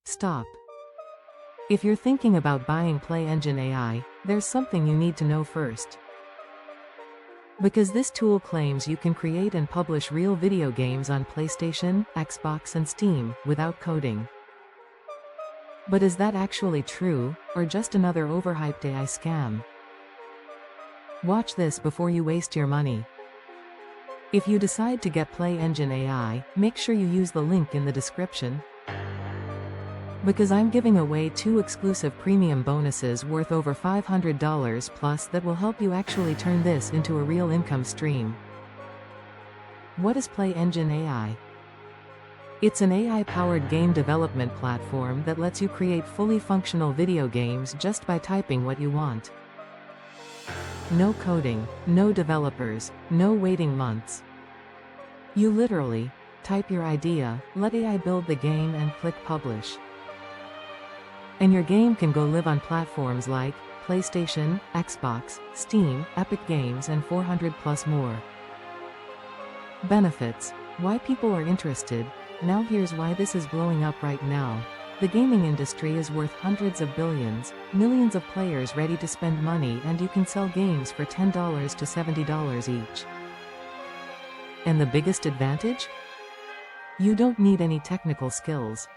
Stop. If you're thinking about buying Play Engine AI, there's something you need to know first. Because this tool claims you can create and publish real video games on PlayStation, Xbox and Steam, without coding. But is that actually true, or just another overhyped AI scam? Watch this before you waste your money. If you decide to get Play Engine AI, make sure you use the link in the description. Because I'm giving away 2 exclusive premium bonuses worth over $500 plus that will help you actually turn this into a real income stream. What is Play Engine AI? It's an AI-powered game development platform that lets you create fully functional video games just by typing what you want. No coding, no developers, no waiting months. You literally type your idea, let AI build the game and click publish. And your game can go live on platforms like PlayStation, Xbox, Steam, Epic Games and 400 plus more. Benefits. Why people are interested. Now here's why this is blowing up right now. The gaming industry is worth hundreds of billions, millions of players ready to spend money, and you can sell games for $10 to $70 each. And the biggest advantage? You don't need any technical skills.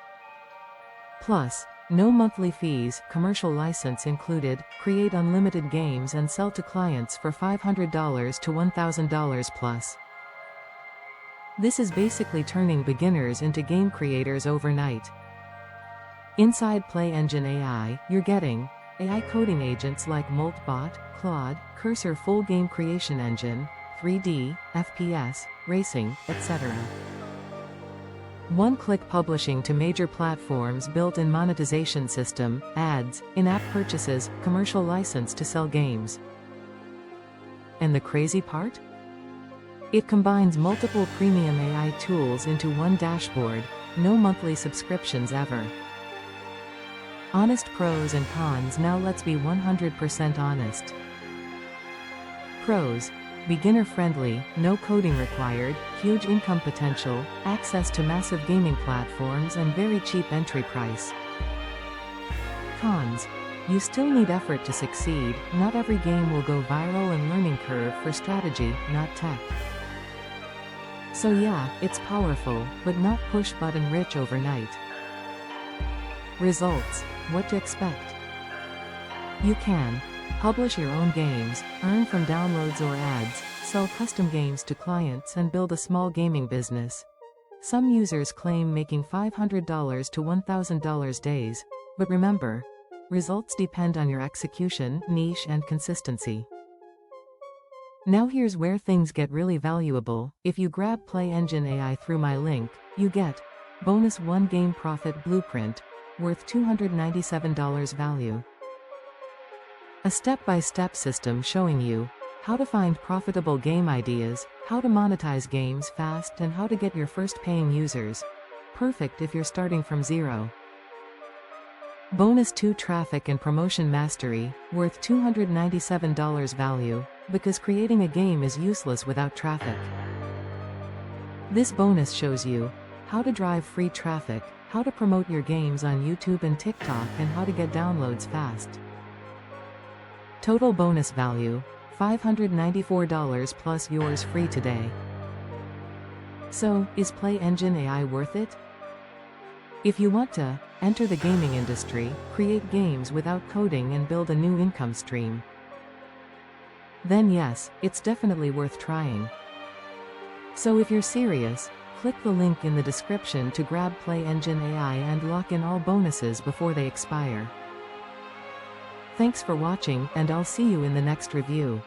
Plus, no monthly fees, commercial license included, create unlimited games and sell to clients for $500 to $1,000 plus. This is basically turning beginners into game creators overnight. Inside Play Engine AI, you're getting AI coding agents like Moltbot, Claude, Cursor full game creation engine, 3D, FPS, racing, etc. One-click publishing to major platforms, built-in monetization system, ads, in-app purchases, commercial license to sell games. And the crazy part? It combines multiple premium AI tools into one dashboard, no monthly subscriptions ever. Honest pros and cons. Now let's be 100% honest. Pros. Beginner-friendly, no coding required, huge income potential, access to massive gaming platforms and very cheap entry price. Cons. You still need effort to succeed, not every game will go viral, and learning curve for strategy, not tech. So yeah, it's powerful, but not push-button rich overnight. Results. What to expect? You can publish your own games, earn from downloads or ads, sell custom games to clients and build a small gaming business. Some users claim making $500 to $1,000 days, but remember, results depend on your execution, niche and consistency. Now here's where things get really valuable. If you grab Play Engine AI through my link, you get bonus 1 game profit blueprint, worth $297 value. A step-by-step system showing you how to find profitable game ideas, how to monetize games fast and how to get your first paying users. Perfect if you're starting from zero. Bonus 2 traffic and promotion mastery, worth $297 value, because creating a game is useless without traffic. This bonus shows you how to drive free traffic, how to promote your games on YouTube and TikTok and how to get downloads fast. Total bonus value, $594 plus yours free today. So, is Play Engine AI worth it? If you want to enter the gaming industry, create games without coding and build a new income stream, then yes, it's definitely worth trying. So if you're serious, click the link in the description to grab Play Engine AI and lock in all bonuses before they expire. Thanks for watching, and I'll see you in the next review.